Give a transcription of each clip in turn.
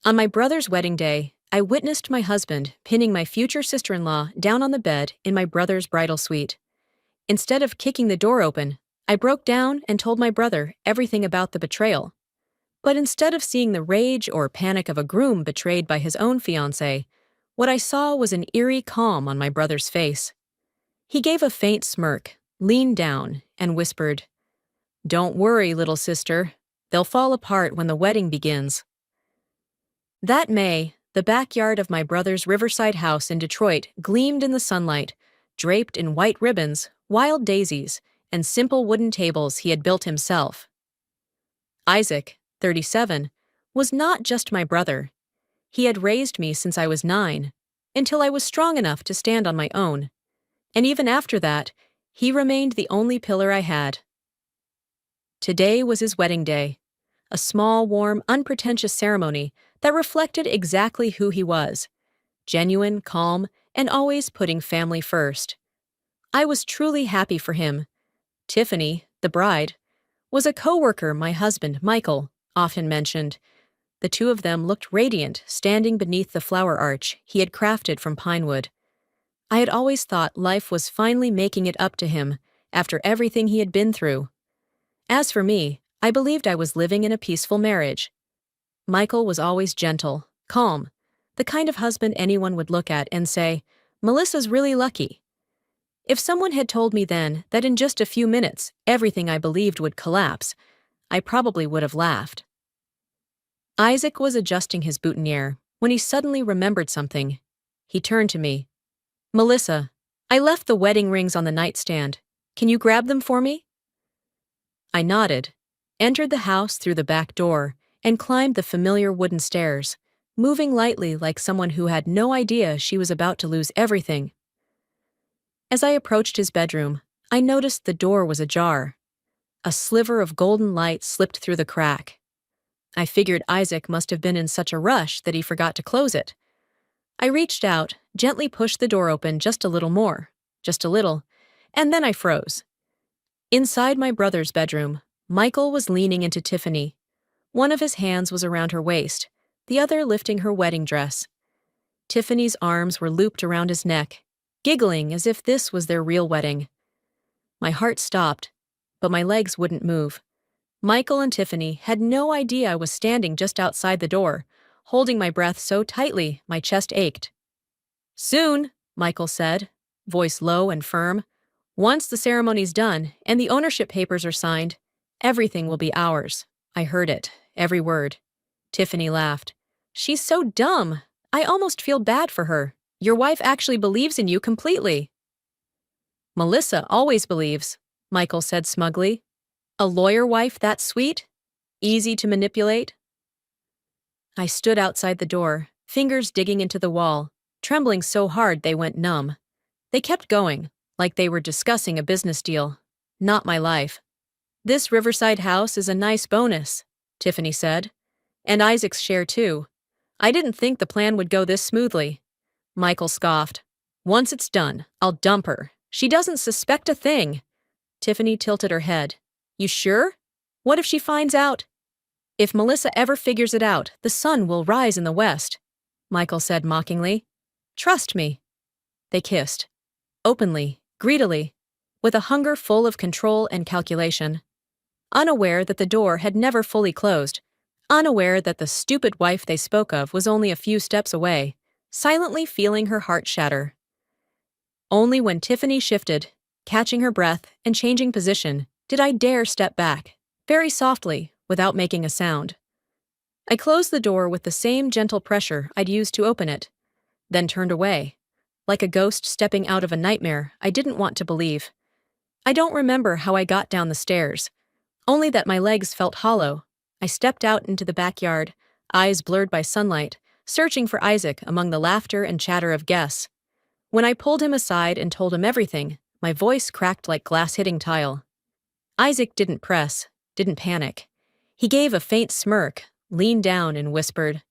On my brother's wedding day, I witnessed my husband pinning my future sister-in-law down on the bed in my brother's bridal suite. Instead of kicking the door open, I broke down and told my brother everything about the betrayal. But instead of seeing the rage or panic of a groom betrayed by his own fiancée, what I saw was an eerie calm on my brother's face. He gave a faint smirk, leaned down, and whispered, "Don't worry, little sister. They'll fall apart when the wedding begins." That May, the backyard of my brother's riverside house in Detroit gleamed in the sunlight, draped in white ribbons, wild daisies, and simple wooden tables he had built himself. Isaac, 37, was not just my brother. He had raised me since I was 9, until I was strong enough to stand on my own. And even after that, he remained the only pillar I had. Today was his wedding day, a small, warm, unpretentious ceremony that reflected exactly who he was: genuine, calm, and always putting family first. I was truly happy for him. Tiffany, the bride, was a co-worker my husband, Michael, often mentioned. The two of them looked radiant standing beneath the flower arch he had crafted from pine wood. I had always thought life was finally making it up to him after everything he had been through. As for me, I believed I was living in a peaceful marriage. Michael was always gentle, calm, the kind of husband anyone would look at and say, "Melissa's really lucky." If someone had told me then that in just a few minutes everything I believed would collapse, I probably would have laughed. Isaac was adjusting his boutonniere when he suddenly remembered something. He turned to me. "Melissa, I left the wedding rings on the nightstand. Can you grab them for me?" I nodded, entered the house through the back door, and climbed the familiar wooden stairs, moving lightly like someone who had no idea she was about to lose everything. As I approached his bedroom, I noticed the door was ajar. A sliver of golden light slipped through the crack. I figured Isaac must have been in such a rush that he forgot to close it. I reached out, gently pushed the door open just a little more, just a little, and then I froze. Inside my brother's bedroom, Michael was leaning into Tiffany. One of his hands was around her waist, the other lifting her wedding dress. Tiffany's arms were looped around his neck, giggling as if this was their real wedding. My heart stopped, but my legs wouldn't move. Michael and Tiffany had no idea I was standing just outside the door, holding my breath so tightly my chest ached. "Soon," Michael said, voice low and firm. "Once the ceremony's done and the ownership papers are signed, everything will be ours." I heard it, every word. Tiffany laughed. "She's so dumb. I almost feel bad for her. Your wife actually believes in you completely." "Melissa always believes," Michael said smugly. "A lawyer wife that sweet? Easy to manipulate?" I stood outside the door, fingers digging into the wall, trembling so hard they went numb. They kept going, like they were discussing a business deal. Not my life. "This riverside house is a nice bonus," Tiffany said. "And Isaac's share too. I didn't think the plan would go this smoothly." Michael scoffed. "Once it's done, I'll dump her. She doesn't suspect a thing." Tiffany tilted her head. "You sure? What if she finds out?" "If Melissa ever figures it out, the sun will rise in the west," Michael said mockingly. "Trust me." They kissed. Openly, greedily, with a hunger full of control and calculation. Unaware that the door had never fully closed, unaware that the stupid wife they spoke of was only a few steps away, silently feeling her heart shatter. Only when Tiffany shifted, catching her breath and changing position, did I dare step back, very softly, without making a sound. I closed the door with the same gentle pressure I'd used to open it, then turned away, like a ghost stepping out of a nightmare I didn't want to believe. I don't remember how I got down the stairs, only that my legs felt hollow. I stepped out into the backyard, eyes blurred by sunlight, searching for Isaac among the laughter and chatter of guests. When I pulled him aside and told him everything, my voice cracked like glass hitting tile. Isaac didn't press, didn't panic. He gave a faint smirk, leaned down, and whispered,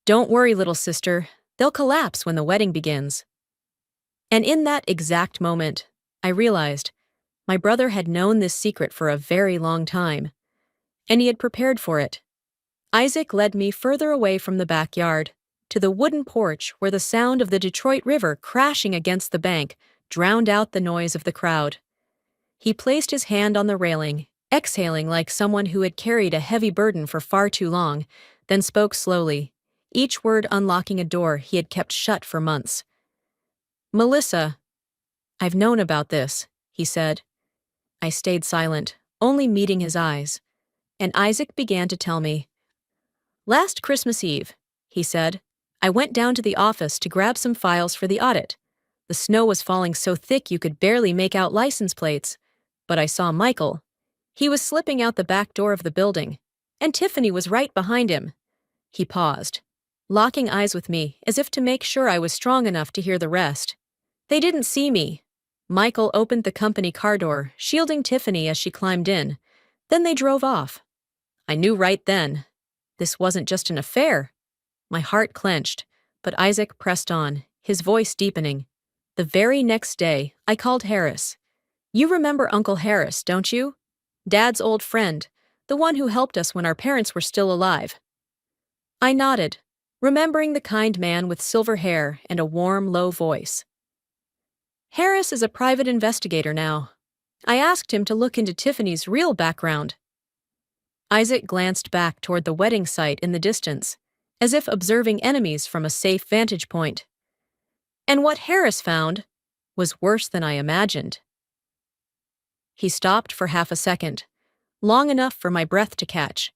"Don't worry, little sister. They'll collapse when the wedding begins." And in that exact moment, I realized my brother had known this secret for a very long time, and he had prepared for it. Isaac led me further away from the backyard, to the wooden porch where the sound of the Detroit River crashing against the bank drowned out the noise of the crowd. He placed his hand on the railing, exhaling like someone who had carried a heavy burden for far too long, then spoke slowly, each word unlocking a door he had kept shut for months. "Melissa, I've known about this," he said. I stayed silent, only meeting his eyes, and Isaac began to tell me. "Last Christmas Eve," he said, "I went down to the office to grab some files for the audit. The snow was falling so thick you could barely make out license plates. But I saw Michael. He was slipping out the back door of the building, and Tiffany was right behind him." He paused, locking eyes with me as if to make sure I was strong enough to hear the rest. "They didn't see me." Michael opened the company car door, shielding Tiffany as she climbed in. Then they drove off. I knew right then. This wasn't just an affair. My heart clenched, but Isaac pressed on, his voice deepening. The very next day, I called Harris. "You remember Uncle Harris, don't you? Dad's old friend, the one who helped us when our parents were still alive." I nodded, remembering the kind man with silver hair and a warm, low voice. "Harris is a private investigator now. I asked him to look into Tiffany's real background." Isaac glanced back toward the wedding site in the distance, as if observing enemies from a safe vantage point. "And what Harris found was worse than I imagined." He stopped for half a second, long enough for my breath to catch.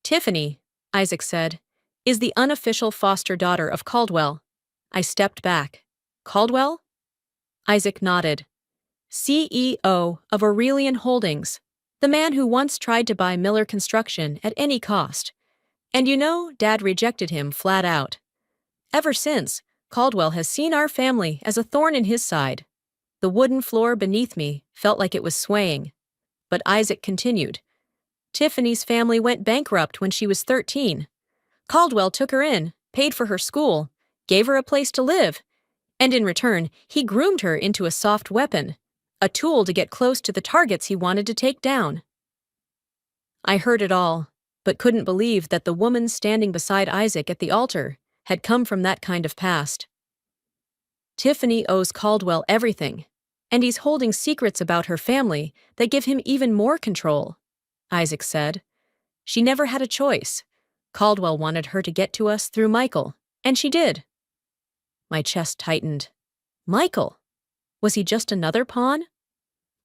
"Tiffany," Isaac said, "is the unofficial foster daughter of Caldwell." I stepped back. "Caldwell?" Isaac nodded. "CEO of Aurelian Holdings, the man who once tried to buy Miller Construction at any cost. And you know, Dad rejected him flat out. Ever since, Caldwell has seen our family as a thorn in his side." The wooden floor beneath me felt like it was swaying. But Isaac continued. "Tiffany's family went bankrupt when she was 13. Caldwell took her in, paid for her school, gave her a place to live, and in return, he groomed her into a soft weapon, a tool to get close to the targets he wanted to take down." I heard it all, but couldn't believe that the woman standing beside Isaac at the altar had come from that kind of past. "Tiffany owes Caldwell everything, and he's holding secrets about her family that give him even more control," Isaac said. "She never had a choice. Caldwell wanted her to get to us through Michael, and she did." My chest tightened. Michael? Was he just another pawn?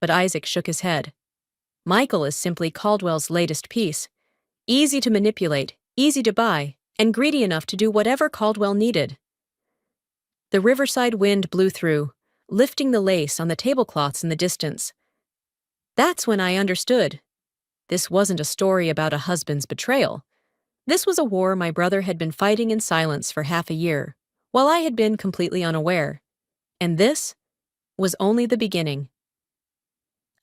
But Isaac shook his head. "Michael is simply Caldwell's latest piece. Easy to manipulate, easy to buy, and greedy enough to do whatever Caldwell needed." The riverside wind blew through, lifting the lace on the tablecloths in the distance. That's when I understood. This wasn't a story about a husband's betrayal. This was a war my brother had been fighting in silence for half a year, while I had been completely unaware. And this was only the beginning.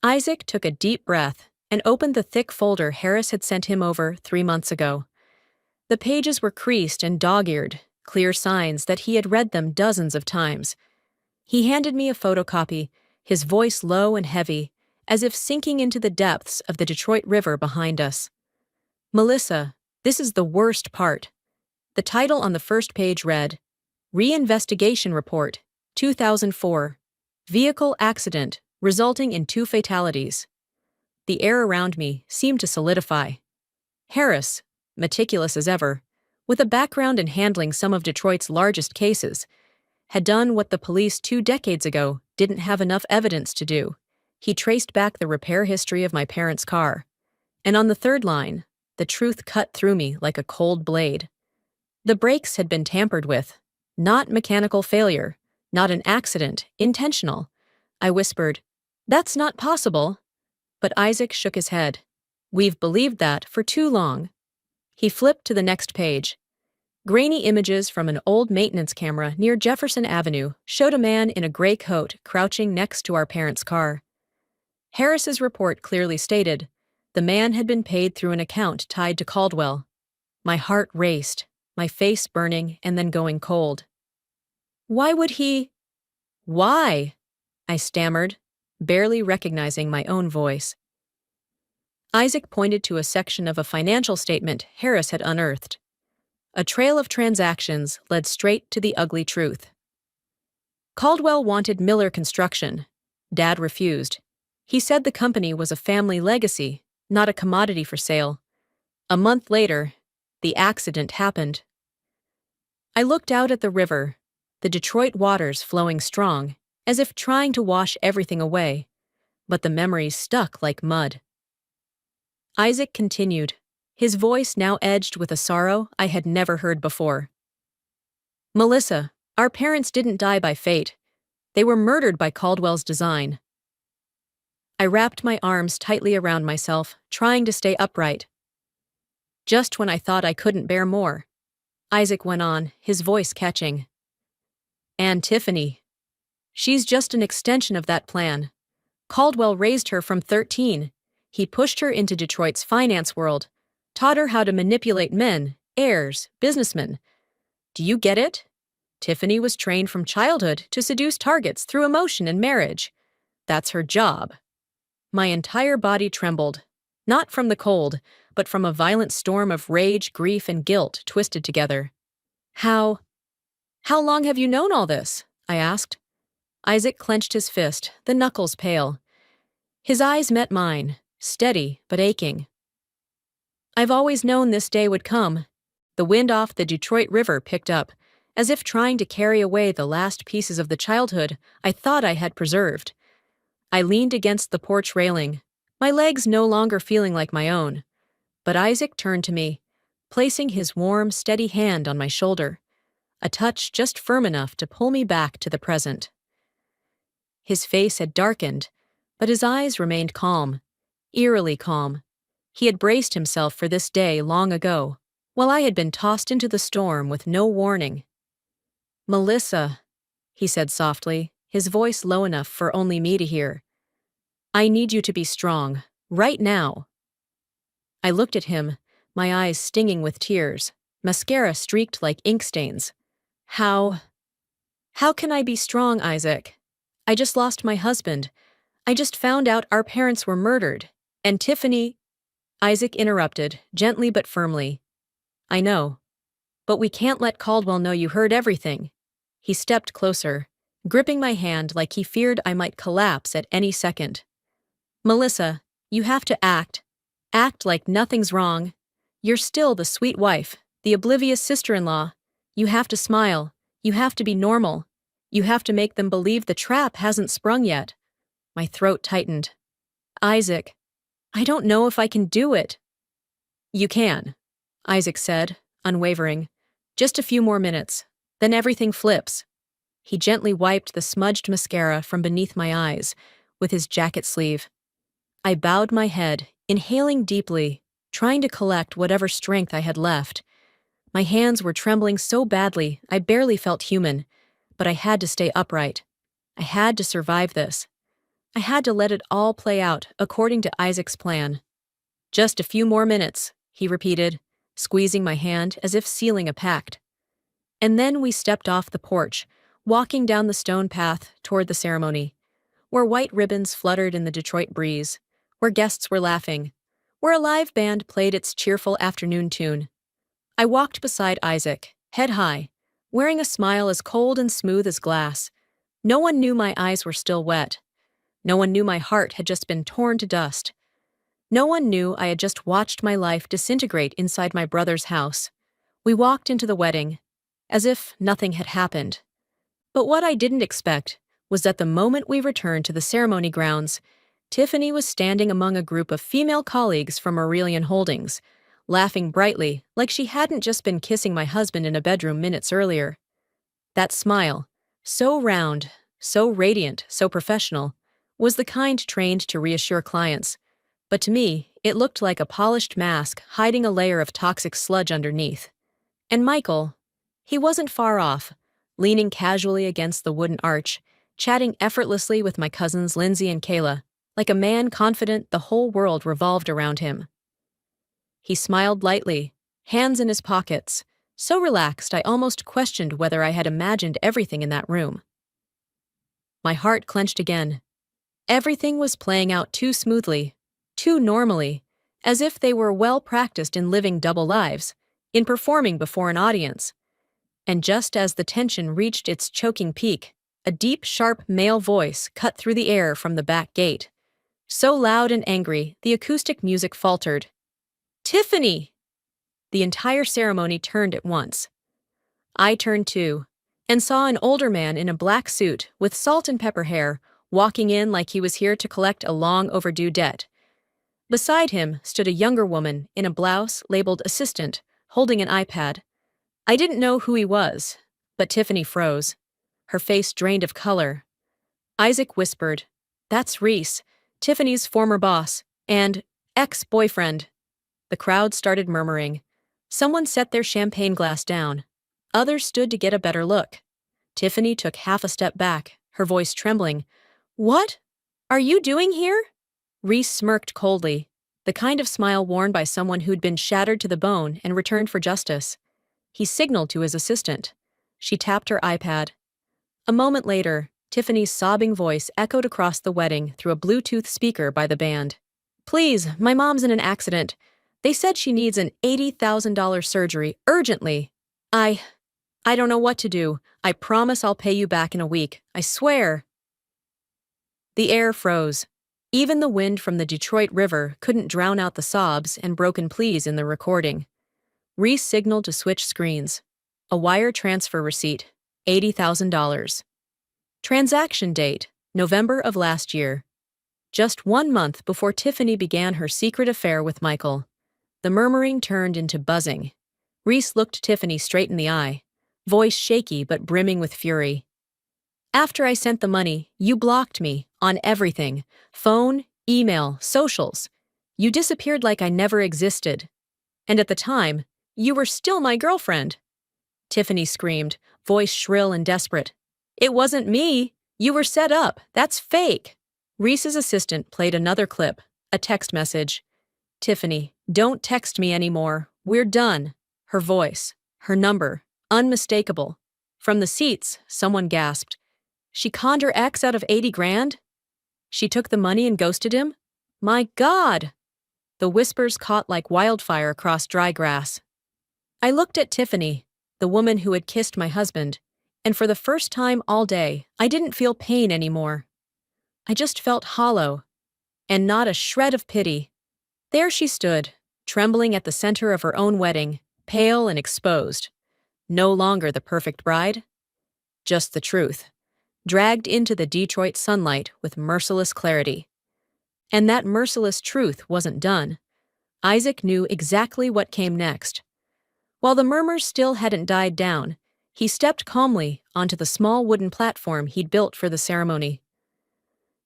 Isaac took a deep breath and opened the thick folder Harris had sent him over 3 months ago. The pages were creased and dog-eared, clear signs that he had read them dozens of times. He handed me a photocopy, his voice low and heavy, as if sinking into the depths of the Detroit River behind us. "Melissa, this is the worst part." The title on the first page read, "Reinvestigation Report, 2004. Vehicle accident resulting in 2 fatalities." The air around me seemed to solidify. Harris, meticulous as ever, with a background in handling some of Detroit's largest cases, had done what the police 2 decades ago didn't have enough evidence to do. He traced back the repair history of my parents' car. And on the third line, the truth cut through me like a cold blade. The brakes had been tampered with. Not mechanical failure, not an accident, intentional. I whispered, "That's not possible." But Isaac shook his head. "We've believed that for too long." He flipped to the next page. Grainy images from an old maintenance camera near Jefferson Avenue showed a man in a gray coat crouching next to our parents' car. Harris's report clearly stated, the man had been paid through an account tied to Caldwell. My heart raced, my face burning and then going cold. "Why would he—" "Why?" I stammered, barely recognizing my own voice. Isaac pointed to a section of a financial statement Harris had unearthed. A trail of transactions led straight to the ugly truth. Caldwell wanted Miller Construction. Dad refused. He said the company was a family legacy, not a commodity for sale. A month later, the accident happened. I looked out at the river, the Detroit waters flowing strong, as if trying to wash everything away, but the memories stuck like mud. Isaac continued, his voice now edged with a sorrow I had never heard before. Melissa, our parents didn't die by fate. They were murdered by Caldwell's design. I wrapped my arms tightly around myself, trying to stay upright. Just when I thought I couldn't bear more, Isaac went on, his voice catching. And Tiffany. She's just an extension of that plan. Caldwell raised her from 13. He pushed her into Detroit's finance world, taught her how to manipulate men, heirs, businessmen. Do you get it? Tiffany was trained from childhood to seduce targets through emotion and marriage. That's her job. My entire body trembled, not from the cold, but from a violent storm of rage, grief, and guilt twisted together. How long have you known all this? I asked. Isaac clenched his fist, the knuckles pale. His eyes met mine, steady but aching. I've always known this day would come. The wind off the Detroit River picked up, as if trying to carry away the last pieces of the childhood I thought I had preserved. I leaned against the porch railing, my legs no longer feeling like my own. But Isaac turned to me, placing his warm, steady hand on my shoulder, a touch just firm enough to pull me back to the present. His face had darkened, but his eyes remained calm, eerily calm. He had braced himself for this day long ago, while I had been tossed into the storm with no warning. Melissa, he said softly, his voice low enough for only me to hear. I need you to be strong, right now. I looked at him, my eyes stinging with tears, mascara streaked like ink stains. How can I be strong, Isaac? I just lost my husband. I just found out our parents were murdered. And Tiffany... Isaac interrupted, gently but firmly. I know. But we can't let Caldwell know you heard everything. He stepped closer, gripping my hand like he feared I might collapse at any second. Melissa, you have to act. Act like nothing's wrong. You're still the sweet wife, the oblivious sister-in-law. You have to smile. You have to be normal. You have to make them believe the trap hasn't sprung yet. My throat tightened. Isaac, I don't know if I can do it. You can, Isaac said, unwavering. Just a few more minutes, then everything flips. He gently wiped the smudged mascara from beneath my eyes with his jacket sleeve. I bowed my head, inhaling deeply, trying to collect whatever strength I had left. My hands were trembling so badly I barely felt human, but I had to stay upright. I had to survive this. I had to let it all play out according to Isaac's plan. Just a few more minutes, he repeated, squeezing my hand as if sealing a pact. And then we stepped off the porch, walking down the stone path toward the ceremony, where white ribbons fluttered in the Detroit breeze, where guests were laughing, where a live band played its cheerful afternoon tune. I walked beside Isaac, head high, wearing a smile as cold and smooth as glass. No one knew my eyes were still wet. No one knew my heart had just been torn to dust. No one knew I had just watched my life disintegrate inside my brother's house. We walked into the wedding, as if nothing had happened. But what I didn't expect was that the moment we returned to the ceremony grounds, Tiffany was standing among a group of female colleagues from Aurelian Holdings, laughing brightly like she hadn't just been kissing my husband in a bedroom minutes earlier. That smile, so round, so radiant, so professional, was the kind trained to reassure clients, but to me, it looked like a polished mask hiding a layer of toxic sludge underneath. And Michael, he wasn't far off, leaning casually against the wooden arch, chatting effortlessly with my cousins Lindsay and Kayla, like a man confident the whole world revolved around him. He smiled lightly, hands in his pockets, so relaxed I almost questioned whether I had imagined everything in that room. My heart clenched again. Everything was playing out too smoothly, too normally, as if they were well practiced in living double lives, in performing before an audience. And just as the tension reached its choking peak, a deep, sharp male voice cut through the air from the back gate. So loud and angry, the acoustic music faltered. "Tiffany!" The entire ceremony turned at once. I turned too, and saw an older man in a black suit with salt and pepper hair walking in like he was here to collect a long overdue debt. Beside him stood a younger woman in a blouse labeled assistant, holding an iPad. I didn't know who he was, but Tiffany froze. Her face drained of color. Isaac whispered, "That's Reese, Tiffany's former boss, and ex-boyfriend." The crowd started murmuring. Someone set their champagne glass down. Others stood to get a better look. Tiffany took half a step back, her voice trembling. "What are you doing here?" Reese smirked coldly, the kind of smile worn by someone who'd been shattered to the bone and returned for justice. He signaled to his assistant. She tapped her iPad. A moment later, Tiffany's sobbing voice echoed across the wedding through a Bluetooth speaker by the band. "Please, my mom's in an accident. They said she needs an $80,000 surgery urgently. I don't know what to do. I promise I'll pay you back in a week. I swear." The air froze. Even the wind from the Detroit River couldn't drown out the sobs and broken pleas in the recording. Reese signaled to switch screens. A wire transfer receipt, $80,000. Transaction date, November of last year. Just 1 month before Tiffany began her secret affair with Michael. The murmuring turned into buzzing. Reese looked Tiffany straight in the eye, voice shaky but brimming with fury. "After I sent the money, you blocked me on everything. Phone, email, socials. You disappeared like I never existed. And at the time, you were still my girlfriend." Tiffany screamed, voice shrill and desperate. "It wasn't me. You were set up. That's fake." Reese's assistant played another clip, a text message. "Tiffany, don't text me anymore. We're done." Her voice, her number, unmistakable. From the seats, someone gasped. "She conned her ex out of 80 grand? She took the money and ghosted him? My God!" The whispers caught like wildfire across dry grass. I looked at Tiffany, the woman who had kissed my husband, and for the first time all day, I didn't feel pain anymore. I just felt hollow, and not a shred of pity. There she stood, trembling at the center of her own wedding, pale and exposed. No longer the perfect bride, just the truth, dragged into the Detroit sunlight with merciless clarity. And that merciless truth wasn't done. Isaac knew exactly what came next. While the murmurs still hadn't died down, he stepped calmly onto the small wooden platform he'd built for the ceremony.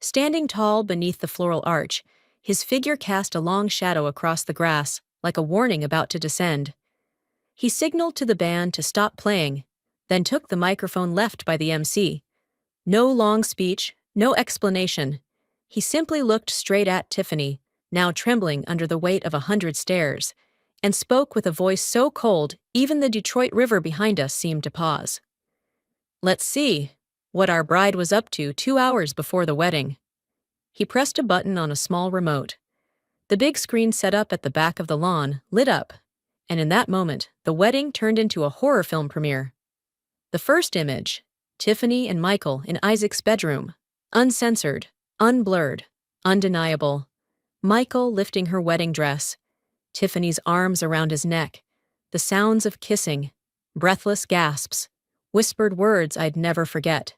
Standing tall beneath the floral arch, his figure cast a long shadow across the grass, like a warning about to descend. He signaled to the band to stop playing, then took the microphone left by the MC. No long speech, no explanation. He simply looked straight at Tiffany, now trembling under the weight of 100 stares, and spoke with a voice so cold even the Detroit River behind us seemed to pause. "Let's see what our bride was up to 2 hours before the wedding." He pressed a button on a small remote. The big screen set up at the back of the lawn lit up, and in that moment, the wedding turned into a horror film premiere. The first image, Tiffany and Michael in Isaac's bedroom, uncensored, unblurred, undeniable. Michael lifting her wedding dress, Tiffany's arms around his neck, the sounds of kissing, breathless gasps, whispered words I'd never forget.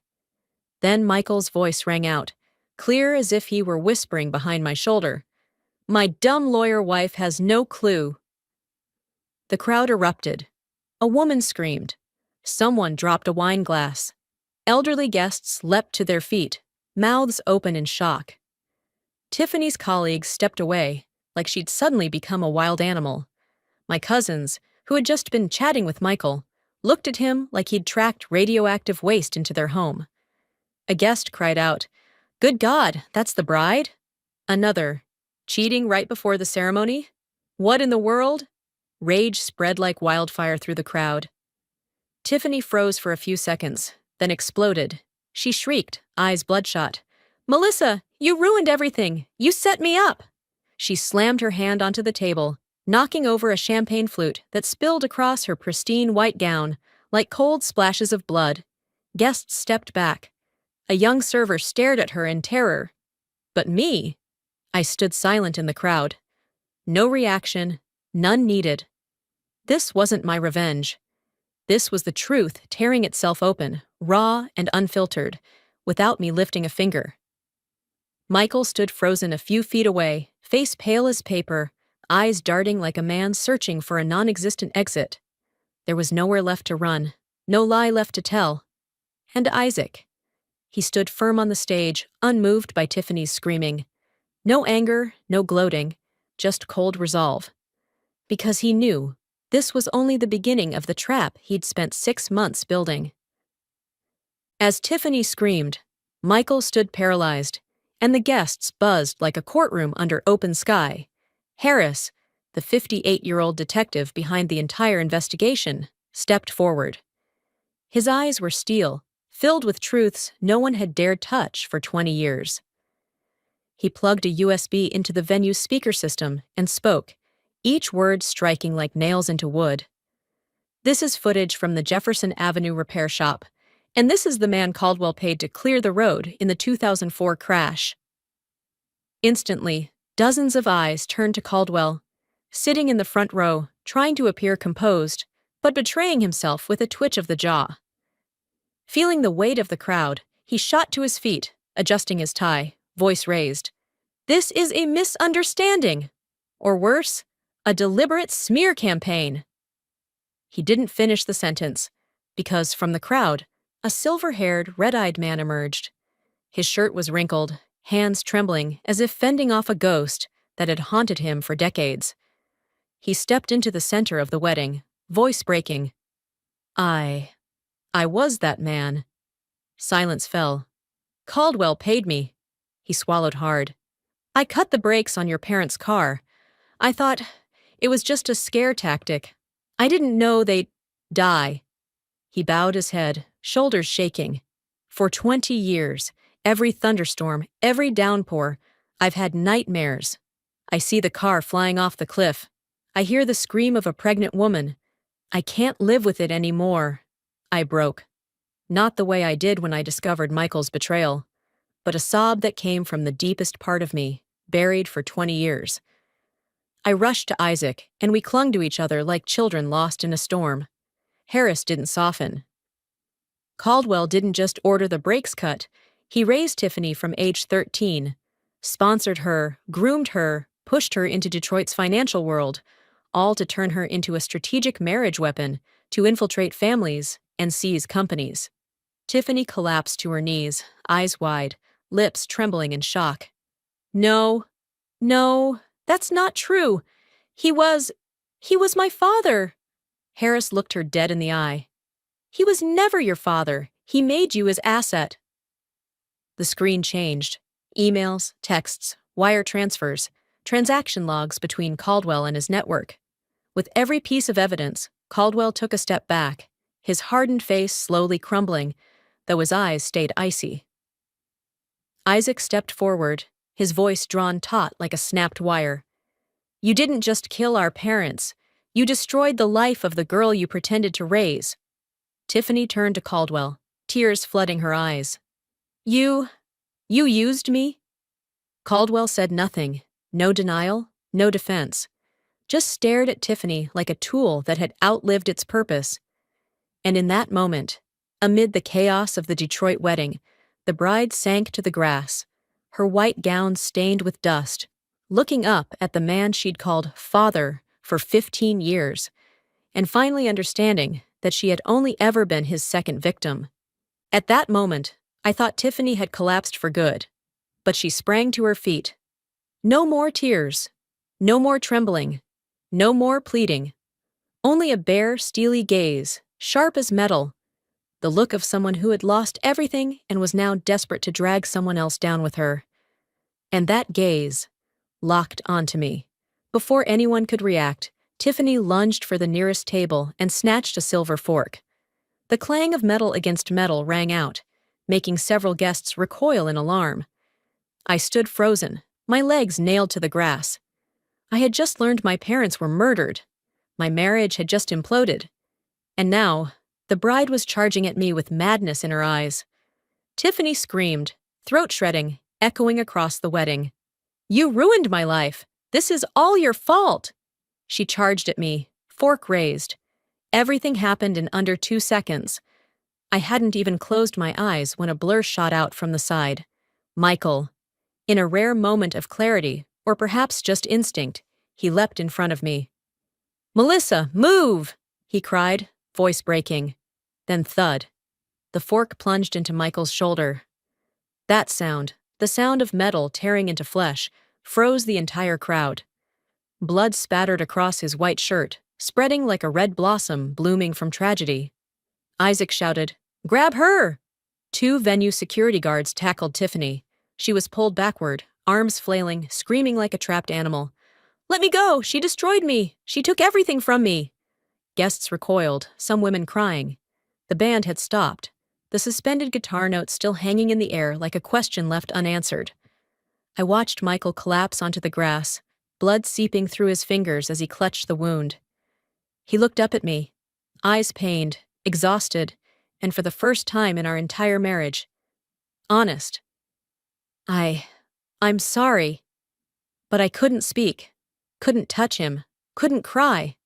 Then Michael's voice rang out, clear as if he were whispering behind my shoulder. "My dumb lawyer wife has no clue." The crowd erupted. A woman screamed. Someone dropped a wine glass. Elderly guests leapt to their feet, mouths open in shock. Tiffany's colleagues stepped away, like she'd suddenly become a wild animal. My cousins, who had just been chatting with Michael, looked at him like he'd tracked radioactive waste into their home. A guest cried out, "Good God, that's the bride?" Another, "Cheating right before the ceremony? What in the world?" Rage spread like wildfire through the crowd. Tiffany froze for a few seconds, then exploded. She shrieked, eyes bloodshot. "Melissa, you ruined everything! You set me up!" She slammed her hand onto the table, knocking over a champagne flute that spilled across her pristine white gown like cold splashes of blood. Guests stepped back. A young server stared at her in terror. But me? I stood silent in the crowd. No reaction, none needed. This wasn't my revenge. This was the truth tearing itself open, raw and unfiltered, without me lifting a finger. Michael stood frozen a few feet away, face pale as paper, eyes darting like a man searching for a non-existent exit. There was nowhere left to run, no lie left to tell. And Isaac. He stood firm on the stage, unmoved by Tiffany's screaming. No anger, no gloating, just cold resolve. Because he knew this was only the beginning of the trap he'd spent 6 months building. As Tiffany screamed, Michael stood paralyzed, and the guests buzzed like a courtroom under open sky. Harris, the 58-year-old detective behind the entire investigation, stepped forward. His eyes were steel, filled with truths no one had dared touch for 20 years. He plugged a USB into the venue's speaker system and spoke, each word striking like nails into wood. This is footage from the Jefferson Avenue repair shop, and this is the man Caldwell paid to clear the road in the 2004 crash. Instantly, dozens of eyes turned to Caldwell, sitting in the front row, trying to appear composed, but betraying himself with a twitch of the jaw. Feeling the weight of the crowd, he shot to his feet, adjusting his tie, voice raised. "This is a misunderstanding! Or worse, a deliberate smear campaign!" He didn't finish the sentence, because from the crowd, a silver-haired, red-eyed man emerged. His shirt was wrinkled, hands trembling as if fending off a ghost that had haunted him for decades. He stepped into the center of the wedding, voice breaking. I was that man." Silence fell. "Caldwell paid me." He swallowed hard. "I cut the brakes on your parents' car. I thought it was just a scare tactic. I didn't know they'd die." He bowed his head, shoulders shaking. "For 20 years, every thunderstorm, every downpour, I've had nightmares. I see the car flying off the cliff. I hear the scream of a pregnant woman. I can't live with it anymore." I broke. Not the way I did when I discovered Michael's betrayal, but a sob that came from the deepest part of me, buried for 20 years. I rushed to Isaac, and we clung to each other like children lost in a storm. Harris didn't soften. Caldwell didn't just order the brakes cut. He raised Tiffany from age 13, sponsored her, groomed her, pushed her into Detroit's financial world, all to turn her into a strategic marriage weapon to infiltrate families and seize companies. Tiffany collapsed to her knees, eyes wide, lips trembling in shock. No, that's not true. He was my father." Harris looked her dead in the eye. "He was never your father. He made you his asset." The screen changed. Emails, texts, wire transfers, transaction logs between Caldwell and his network. With every piece of evidence, Caldwell took a step back, his hardened face slowly crumbling, though his eyes stayed icy. Isaac stepped forward, his voice drawn taut like a snapped wire. "You didn't just kill our parents. You destroyed the life of the girl you pretended to raise." Tiffany turned to Caldwell, tears flooding her eyes. You used me?" Caldwell said nothing, no denial, no defense, just stared at Tiffany like a tool that had outlived its purpose. And in that moment, amid the chaos of the Detroit wedding, the bride sank to the grass, her white gown stained with dust, looking up at the man she'd called father for 15 years, and finally understanding that she had only ever been his second victim. At that moment, I thought Tiffany had collapsed for good, but she sprang to her feet. No more tears, no more trembling, no more pleading. Only a bare, steely gaze, sharp as metal, the look of someone who had lost everything and was now desperate to drag someone else down with her. And that gaze locked onto me. Before anyone could react, Tiffany lunged for the nearest table and snatched a silver fork. The clang of metal against metal rang out, making several guests recoil in alarm. I stood frozen, my legs nailed to the grass, I had just learned my parents were murdered. My marriage had just imploded. And now, the bride was charging at me with madness in her eyes. Tiffany screamed, throat shredding, echoing across the wedding. "You ruined my life! This is all your fault!" She charged at me, fork raised. Everything happened in under 2 seconds. I hadn't even closed my eyes when a blur shot out from the side. Michael. In a rare moment of clarity, or perhaps just instinct, he leapt in front of me. "Melissa, move!" he cried, voice breaking. Then thud. The fork plunged into Michael's shoulder. That sound, the sound of metal tearing into flesh, froze the entire crowd. Blood spattered across his white shirt, spreading like a red blossom blooming from tragedy. Isaac shouted, "Grab her!" 2 venue security guards tackled Tiffany. She was pulled backward, arms flailing, screaming like a trapped animal. "Let me go! She destroyed me! She took everything from me!" Guests recoiled, some women crying. The band had stopped, the suspended guitar notes still hanging in the air like a question left unanswered. I watched Michael collapse onto the grass, blood seeping through his fingers as he clutched the wound. He looked up at me, eyes pained, exhausted, and for the first time in our entire marriage, honest. I'm sorry. But I couldn't speak, couldn't touch him, couldn't cry.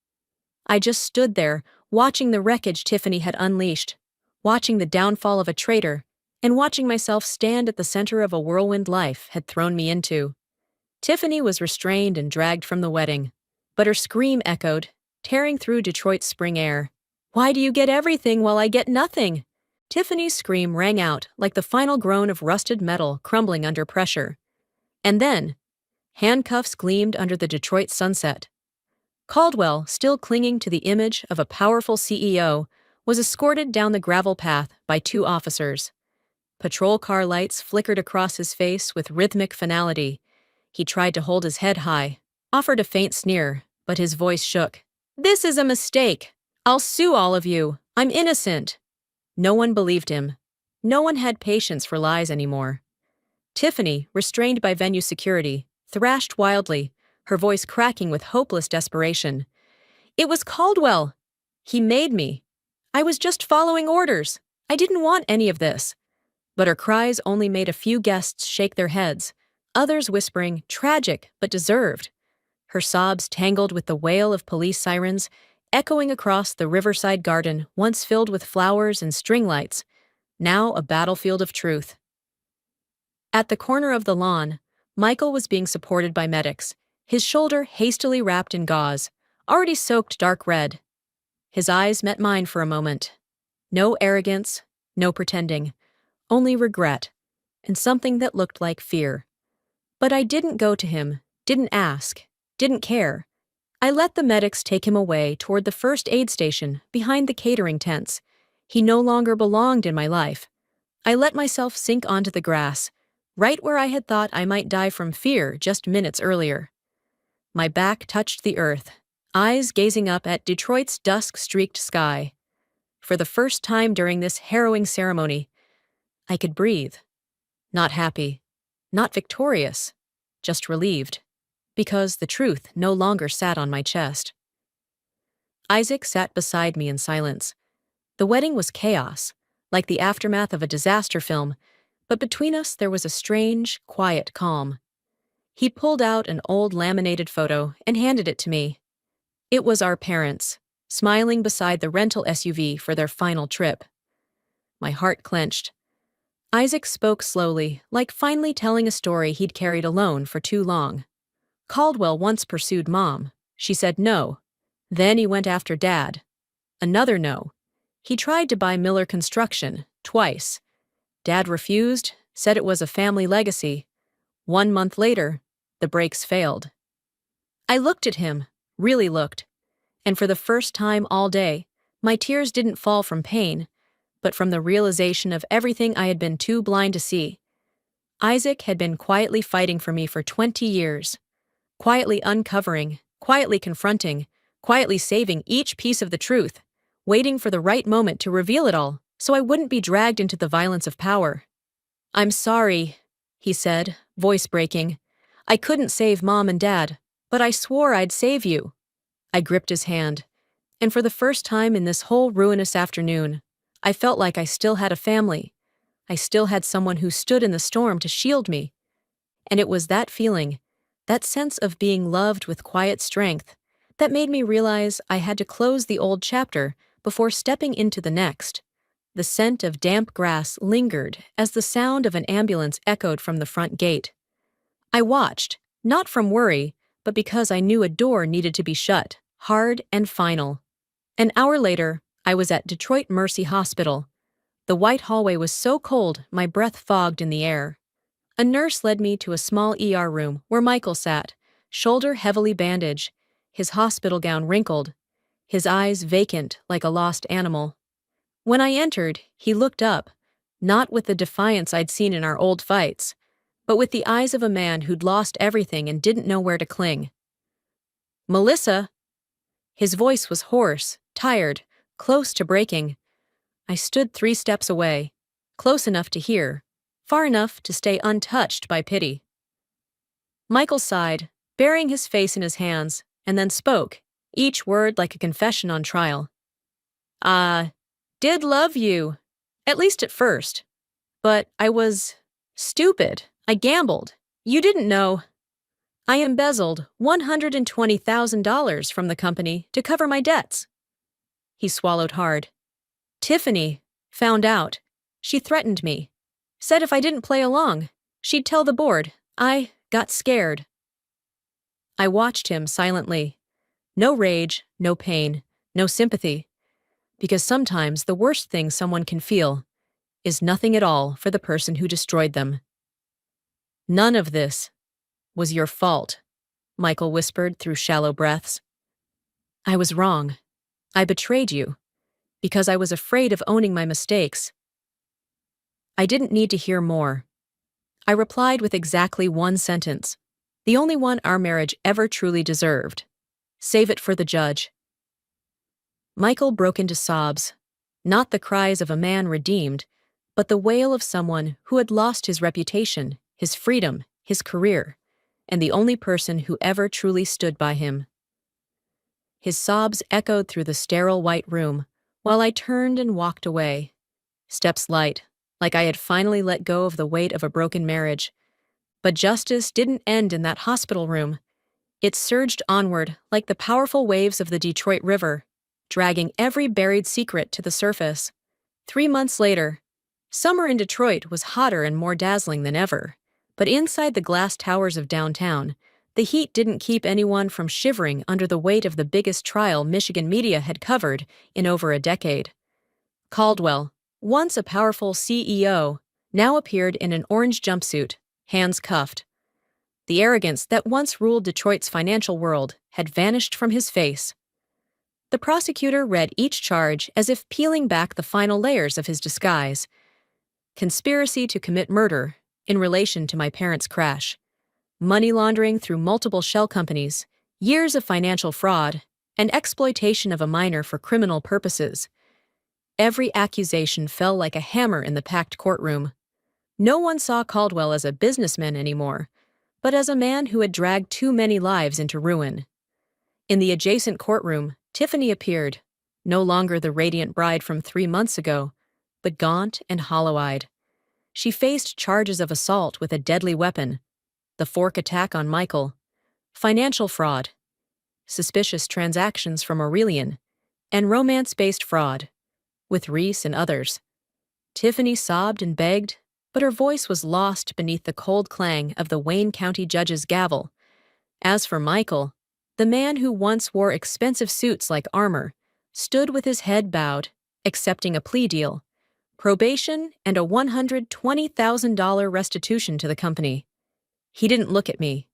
I just stood there, watching the wreckage Tiffany had unleashed, watching the downfall of a traitor, and watching myself stand at the center of a whirlwind life had thrown me into. Tiffany was restrained and dragged from the wedding, but her scream echoed, tearing through Detroit's spring air. "Why do you get everything while I get nothing?" Tiffany's scream rang out like the final groan of rusted metal crumbling under pressure. And then, handcuffs gleamed under the Detroit sunset. Caldwell, still clinging to the image of a powerful CEO, was escorted down the gravel path by 2 officers. Patrol car lights flickered across his face with rhythmic finality. He tried to hold his head high, offered a faint sneer, but his voice shook. "This is a mistake. I'll sue all of you. I'm innocent." No one believed him. No one had patience for lies anymore. Tiffany, restrained by venue security, thrashed wildly, her voice cracking with hopeless desperation. "It was Caldwell. He made me. I was just following orders. I didn't want any of this." But her cries only made a few guests shake their heads, others whispering, "Tragic, but deserved." Her sobs tangled with the wail of police sirens, echoing across the riverside garden once filled with flowers and string lights, now a battlefield of truth. At the corner of the lawn, Michael was being supported by medics, his shoulder hastily wrapped in gauze, already soaked dark red. His eyes met mine for a moment. No arrogance, no pretending, only regret, and something that looked like fear. But I didn't go to him, didn't ask, didn't care. I let the medics take him away toward the first aid station behind the catering tents. He no longer belonged in my life. I let myself sink onto the grass, right where I had thought I might die from fear just minutes earlier. My back touched the earth, eyes gazing up at Detroit's dusk-streaked sky. For the first time during this harrowing ceremony, I could breathe. Not happy, not victorious, just relieved, because the truth no longer sat on my chest. Isaac sat beside me in silence. The wedding was chaos, like the aftermath of a disaster film, but between us there was a strange, quiet calm. He pulled out an old laminated photo and handed it to me. It was our parents, smiling beside the rental SUV for their final trip. My heart clenched. Isaac spoke slowly, like finally telling a story he'd carried alone for too long. Caldwell once pursued Mom. She said no. Then he went after Dad. Another no. He tried to buy Miller Construction, twice. Dad refused, said it was a family legacy. 1 month later, the brakes failed. I looked at him, really looked, and for the first time all day, my tears didn't fall from pain, but from the realization of everything I had been too blind to see. Isaac had been quietly fighting for me for 20 years. Quietly uncovering, quietly confronting, quietly saving each piece of the truth, waiting for the right moment to reveal it all, so I wouldn't be dragged into the violence of power. "I'm sorry," he said, voice breaking. "I couldn't save Mom and Dad. But I swore I'd save you. I gripped his hand, and for the first time in this whole ruinous afternoon, I felt like I still had a family. I still had someone who stood in the storm to shield me. And it was that feeling, that sense of being loved with quiet strength, that made me realize I had to close the old chapter before stepping into the next. The scent of damp grass lingered as the sound of an ambulance echoed from the front gate. I watched, not from worry, but because I knew a door needed to be shut, hard and final. An hour later, I was at Detroit Mercy Hospital. The white hallway was so cold my breath fogged in the air. A nurse led me to a small ER room where Michael sat, shoulder heavily bandaged, his hospital gown wrinkled, his eyes vacant like a lost animal. When I entered, he looked up, not with the defiance I'd seen in our old fights, but with the eyes of a man who'd lost everything and didn't know where to cling. "Melissa!" His voice was hoarse, tired, close to breaking. I stood 3 steps away, close enough to hear, far enough to stay untouched by pity. Michael sighed, burying his face in his hands, and then spoke, each word like a confession on trial. "I did love you, at least at first. But I was stupid. I gambled. You didn't know. I embezzled $120,000 from the company to cover my debts." He swallowed hard. "Tiffany found out. She threatened me. Said if I didn't play along, she'd tell the board. I got scared." I watched him silently. No rage, no pain, no sympathy. Because sometimes the worst thing someone can feel is nothing at all for the person who destroyed them. "None of this was your fault," Michael whispered through shallow breaths. "I was wrong. I betrayed you, because I was afraid of owning my mistakes." I didn't need to hear more. I replied with exactly one sentence, the only one our marriage ever truly deserved. "Save it for the judge." Michael broke into sobs, not the cries of a man redeemed, but the wail of someone who had lost his reputation, his freedom, his career, and the only person who ever truly stood by him. His sobs echoed through the sterile white room, while I turned and walked away, steps light, like I had finally let go of the weight of a broken marriage. But justice didn't end in that hospital room. It surged onward like the powerful waves of the Detroit River, dragging every buried secret to the surface. 3 months later, summer in Detroit was hotter and more dazzling than ever, but inside the glass towers of downtown, the heat didn't keep anyone from shivering under the weight of the biggest trial Michigan media had covered in over a decade. Caldwell, once a powerful CEO, now appeared in an orange jumpsuit, hands cuffed. The arrogance that once ruled Detroit's financial world had vanished from his face. The prosecutor read each charge as if peeling back the final layers of his disguise. Conspiracy to commit murder in relation to my parents' crash. Money laundering through multiple shell companies, years of financial fraud, and exploitation of a minor for criminal purposes. Every accusation fell like a hammer in the packed courtroom. No one saw Caldwell as a businessman anymore, but as a man who had dragged too many lives into ruin. In the adjacent courtroom, Tiffany appeared, no longer the radiant bride from 3 months ago, but gaunt and hollow-eyed. She faced charges of assault with a deadly weapon, the fork attack on Michael, financial fraud, suspicious transactions from Aurelian, and romance-based fraud, with Reese and others. Tiffany sobbed and begged, but her voice was lost beneath the cold clang of the Wayne County judge's gavel. As for Michael, the man who once wore expensive suits like armor, stood with his head bowed, accepting a plea deal, probation, and a $120,000 restitution to the company. He didn't look at me.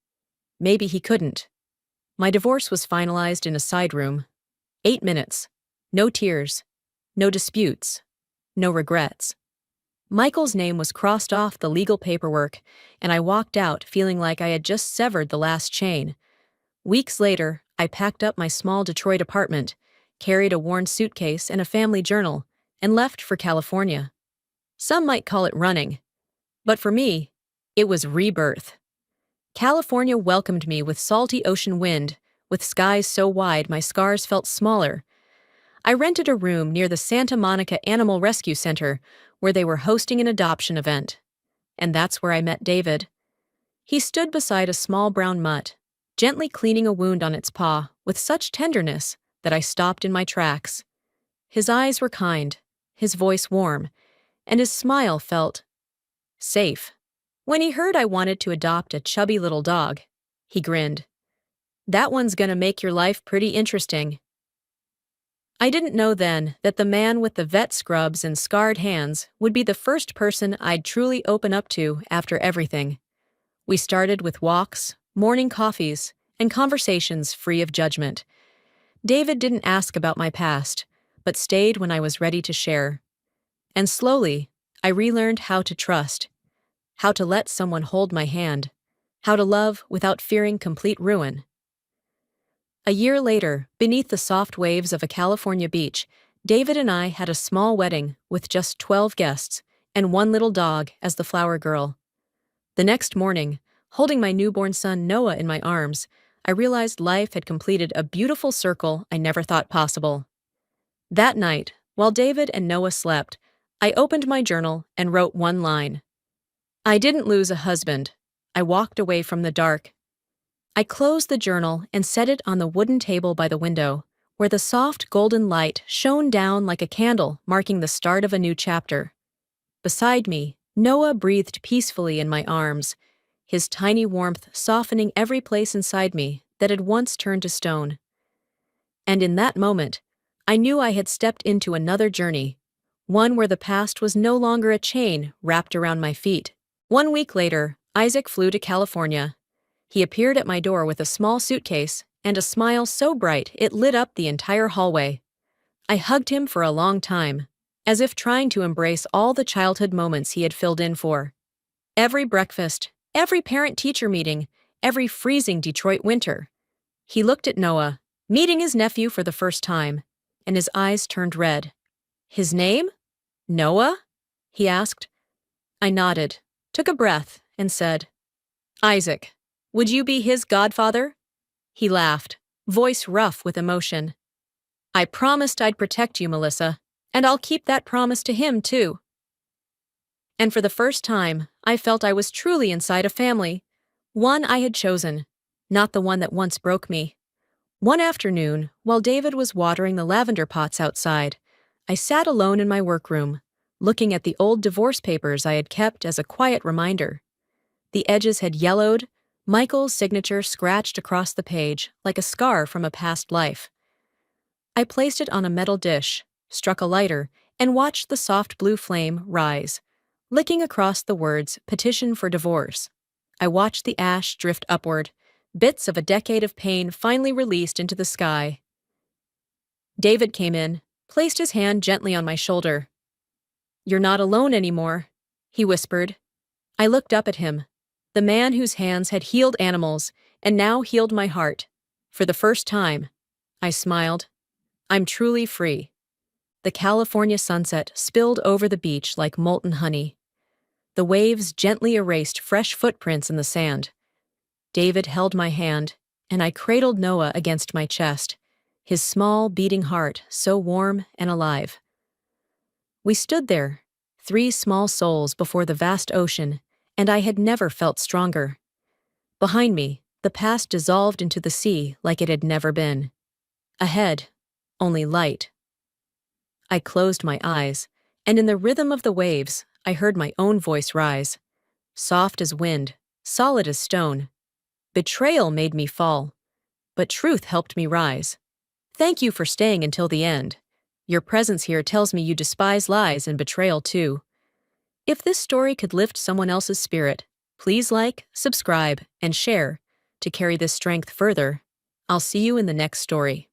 Maybe he couldn't. My divorce was finalized in a side room. 8 minutes. No tears. No disputes. No regrets. Michael's name was crossed off the legal paperwork, and I walked out feeling like I had just severed the last chain. Weeks later, I packed up my small Detroit apartment, carried a worn suitcase and a family journal, and left for California. Some might call it running, but for me, it was rebirth. California welcomed me with salty ocean wind, with skies so wide my scars felt smaller. I rented a room near the Santa Monica Animal Rescue Center where they were hosting an adoption event. And that's where I met David. He stood beside a small brown mutt, gently cleaning a wound on its paw with such tenderness that I stopped in my tracks. His eyes were kind, his voice warm, and his smile felt safe. When he heard I wanted to adopt a chubby little dog, he grinned. "That one's gonna make your life pretty interesting." I didn't know then that the man with the vet scrubs and scarred hands would be the first person I'd truly open up to after everything. We started with walks, morning coffees, and conversations free of judgment. David didn't ask about my past, but stayed when I was ready to share. And slowly, I relearned how to trust, how to let someone hold my hand, how to love without fearing complete ruin. A year later, beneath the soft waves of a California beach, David and I had a small wedding with just 12 guests and one little dog as the flower girl. The next morning, holding my newborn son Noah in my arms, I realized life had completed a beautiful circle I never thought possible. That night, while David and Noah slept, I opened my journal and wrote one line. I didn't lose a husband. I walked away from the dark. I closed the journal and set it on the wooden table by the window, where the soft golden light shone down like a candle, marking the start of a new chapter. Beside me, Noah breathed peacefully in my arms, his tiny warmth softening every place inside me that had once turned to stone. And in that moment, I knew I had stepped into another journey, one where the past was no longer a chain wrapped around my feet. 1 week later, Isaac flew to California. He appeared at my door with a small suitcase and a smile so bright it lit up the entire hallway. I hugged him for a long time, as if trying to embrace all the childhood moments he had filled in for. Every breakfast, every parent-teacher meeting, every freezing Detroit winter. He looked at Noah, meeting his nephew for the first time, and his eyes turned red. "His name? Noah?" he asked. I nodded, took a breath, and said, "Isaac. Would you be his godfather?" He laughed, voice rough with emotion. "I promised I'd protect you, Melissa, and I'll keep that promise to him, too." And for the first time, I felt I was truly inside a family, one I had chosen, not the one that once broke me. One afternoon, while David was watering the lavender pots outside, I sat alone in my workroom, looking at the old divorce papers I had kept as a quiet reminder. The edges had yellowed, Michael's signature scratched across the page like a scar from a past life. I placed it on a metal dish, struck a lighter, and watched the soft blue flame rise, licking across the words "petition for divorce." I watched the ash drift upward, bits of a decade of pain finally released into the sky. David came in, placed his hand gently on my shoulder. "You're not alone anymore," he whispered. I looked up at him, the man whose hands had healed animals and now healed my heart. For the first time, I smiled. I'm truly free. The California sunset spilled over the beach like molten honey. The waves gently erased fresh footprints in the sand. David held my hand, and I cradled Noah against my chest, his small, beating heart so warm and alive. We stood there, 3 small souls before the vast ocean, and I had never felt stronger. Behind me, the past dissolved into the sea like it had never been. Ahead, only light. I closed my eyes, and in the rhythm of the waves, I heard my own voice rise. Soft as wind, solid as stone. Betrayal made me fall, but truth helped me rise. Thank you for staying until the end. Your presence here tells me you despise lies and betrayal too. If this story could lift someone else's spirit, please like, subscribe, and share to carry this strength further. I'll see you in the next story.